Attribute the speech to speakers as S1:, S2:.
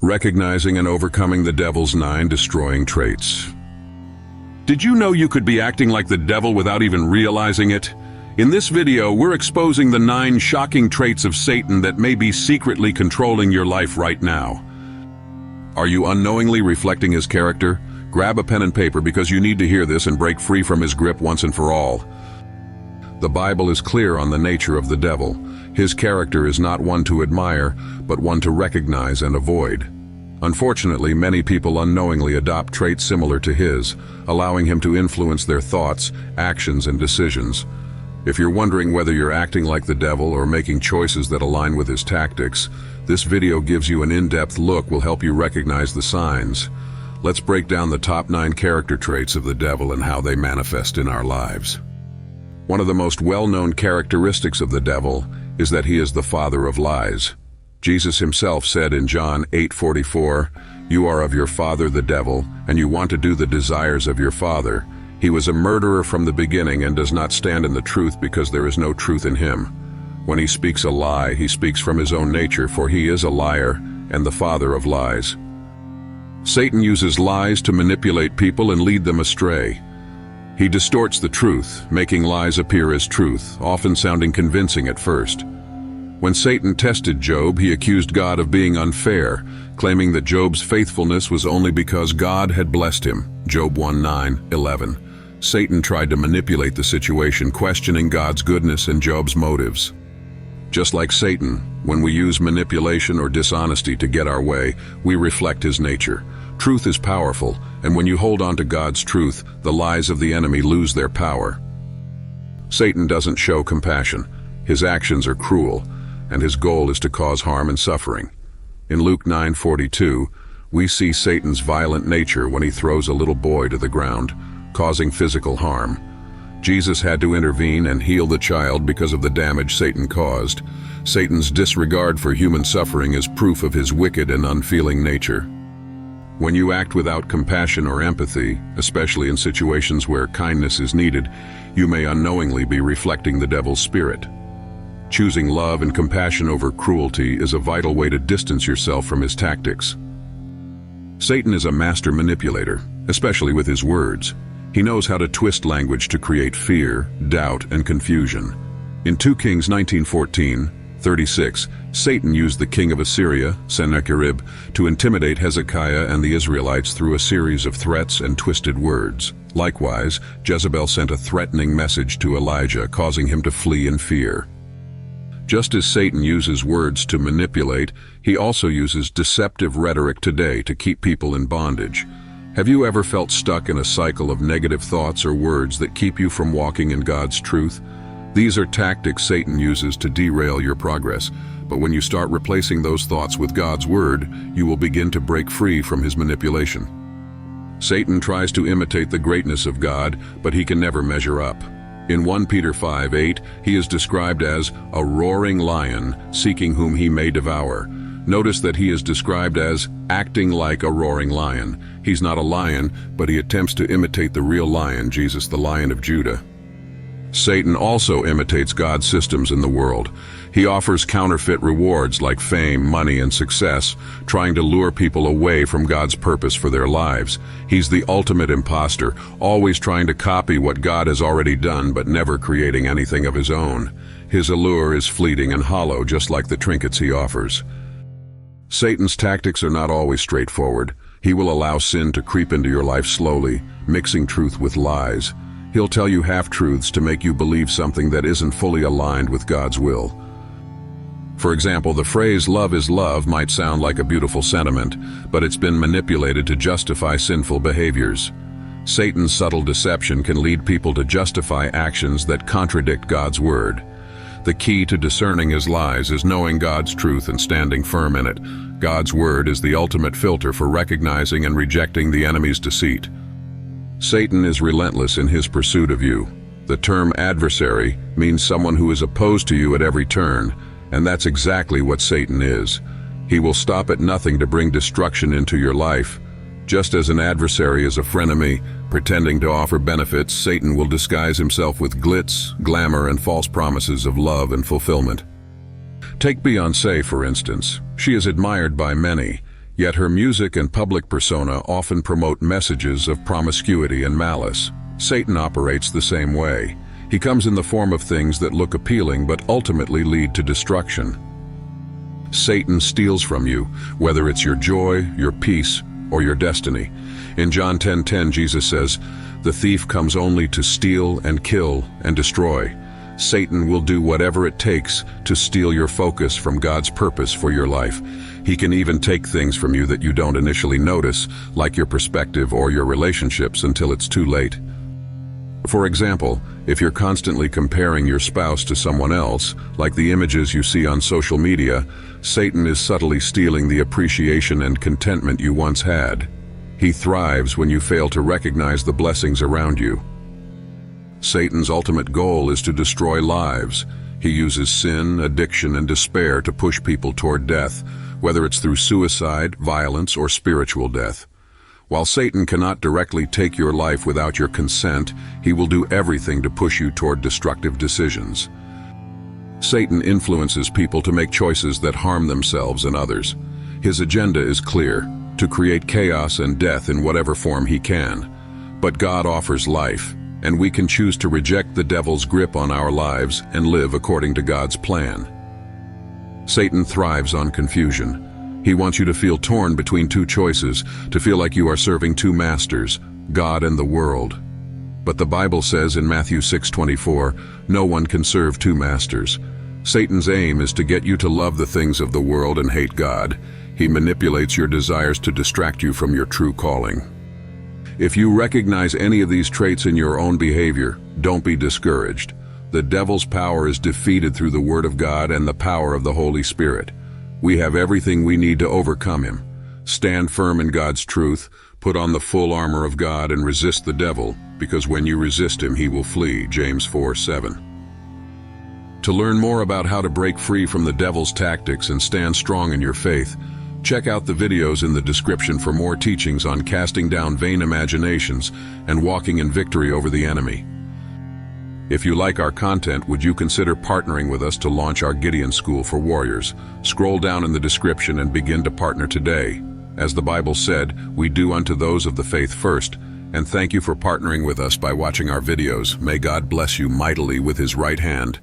S1: Recognizing and overcoming the devil's 9 destroying traits. Did you know you could be acting like the devil without even realizing it? In this video, we're exposing the 9 shocking traits of Satan that may be secretly controlling your life right now. Are you unknowingly reflecting his character? Grab a pen and paper because you need to hear this and break free from his grip once and for all. The Bible is clear on the nature of the devil. His character is not one to admire, but one to recognize and avoid. Unfortunately, many people unknowingly adopt traits similar to his, allowing him to influence their thoughts, actions, and decisions. If you're wondering whether you're acting like the devil or making choices that align with his tactics, this video gives you an in-depth look will help you recognize the signs. Let's break down the top 9 character traits of the devil and how they manifest in our lives. One of the most well-known characteristics of the devil is that he is the father of lies. Jesus himself said in John 8:44, "You are of your father the devil, and you want to do the desires of your father. He was a murderer from the beginning and does not stand in the truth because there is no truth in him. When he speaks a lie, he speaks from his own nature, for he is a liar and the father of lies." Satan uses lies to manipulate people and lead them astray. He distorts the truth, making lies appear as truth, often sounding convincing at first. When Satan tested Job, he accused God of being unfair, claiming that Job's faithfulness was only because God had blessed him. Job 1:9-11. Satan tried to manipulate the situation, questioning God's goodness and Job's motives. Just like Satan, when we use manipulation or dishonesty to get our way, we reflect his nature. Truth is powerful, and when you hold on to God's truth, the lies of the enemy lose their power. Satan doesn't show compassion. His actions are cruel, and his goal is to cause harm and suffering. In Luke 9:42, we see Satan's violent nature when he throws a little boy to the ground, causing physical harm. Jesus had to intervene and heal the child because of the damage Satan caused. Satan's disregard for human suffering is proof of his wicked and unfeeling nature. When you act without compassion or empathy, especially in situations where kindness is needed, you may unknowingly be reflecting the devil's spirit. Choosing love and compassion over cruelty is a vital way to distance yourself from his tactics. Satan is a master manipulator, especially with his words. He knows how to twist language to create fear, doubt, and confusion. In 2 Kings 19:14-36, Satan used the king of Assyria, Sennacherib, to intimidate Hezekiah and the Israelites through a series of threats and twisted words. Likewise, Jezebel sent a threatening message to Elijah, causing him to flee in fear. Just as Satan uses words to manipulate, he also uses deceptive rhetoric today to keep people in bondage. Have you ever felt stuck in a cycle of negative thoughts or words that keep you from walking in God's truth? These are tactics Satan uses to derail your progress, but when you start replacing those thoughts with God's word, you will begin to break free from his manipulation. Satan tries to imitate the greatness of God, but he can never measure up. In 1 Peter 5:8, he is described as a roaring lion, seeking whom he may devour. Notice that he is described as acting like a roaring lion. He's not a lion, but he attempts to imitate the real lion, Jesus, the Lion of Judah. Satan also imitates God's systems in the world. He offers counterfeit rewards like fame, money, and success, trying to lure people away from God's purpose for their lives. He's the ultimate impostor, always trying to copy what God has already done but never creating anything of his own. His allure is fleeting and hollow, just like the trinkets he offers. Satan's tactics are not always straightforward. He will allow sin to creep into your life slowly, mixing truth with lies. He'll tell you half-truths to make you believe something that isn't fully aligned with God's will. For example, the phrase "love is love" might sound like a beautiful sentiment, but it's been manipulated to justify sinful behaviors. Satan's subtle deception can lead people to justify actions that contradict God's word. The key to discerning his lies is knowing God's truth and standing firm in it. God's word is the ultimate filter for recognizing and rejecting the enemy's deceit. Satan is relentless in his pursuit of you. The term adversary means someone who is opposed to you at every turn, and that's exactly what Satan is. He will stop at nothing to bring destruction into your life. Just as an adversary is a frenemy, pretending to offer benefits, Satan will disguise himself with glitz, glamour, and false promises of love and fulfillment. Take Beyoncé, for instance. She is admired by many, Yet her music and public persona often promote messages of promiscuity and malice. Satan operates the same way. He comes in the form of things that look appealing but ultimately lead to destruction. Satan steals from you, whether it's your joy, your peace, or your destiny. In John 10:10, Jesus says, "The thief comes only to steal and kill and destroy." Satan will do whatever it takes to steal your focus from God's purpose for your life. He can even take things from you that you don't initially notice, like your perspective or your relationships, until it's too late. For example, if you're constantly comparing your spouse to someone else, like the images you see on social media, Satan is subtly stealing the appreciation and contentment you once had. He thrives when you fail to recognize the blessings around you. Satan's ultimate goal is to destroy lives. He uses sin, addiction, and despair to push people toward death, whether it's through suicide, violence, or spiritual death. While Satan cannot directly take your life without your consent, he will do everything to push you toward destructive decisions. Satan influences people to make choices that harm themselves and others. His agenda is clear: to create chaos and death in whatever form he can. But God offers life, and we can choose to reject the devil's grip on our lives and live according to God's plan. Satan thrives on confusion. He wants you to feel torn between two choices, to feel like you are serving two masters, God and the world. But the Bible says in Matthew 6:24, no one can serve two masters. Satan's aim is to get you to love the things of the world and hate God. He manipulates your desires to distract you from your true calling. If you recognize any of these traits in your own behavior, don't be discouraged. The devil's power is defeated through the Word of God and the power of the Holy Spirit. We have everything we need to overcome him. Stand firm in God's truth, put on the full armor of God, and resist the devil, because when you resist him, he will flee. James 4:7. To learn more about how to break free from the devil's tactics and stand strong in your faith, check out the videos in the description for more teachings on casting down vain imaginations and walking in victory over the enemy. If you like our content, would you consider partnering with us to launch our Gideon School for Warriors? Scroll down in the description and begin to partner today. As the Bible said, we do unto those of the faith first, and thank you for partnering with us by watching our videos. May God bless you mightily with his right hand.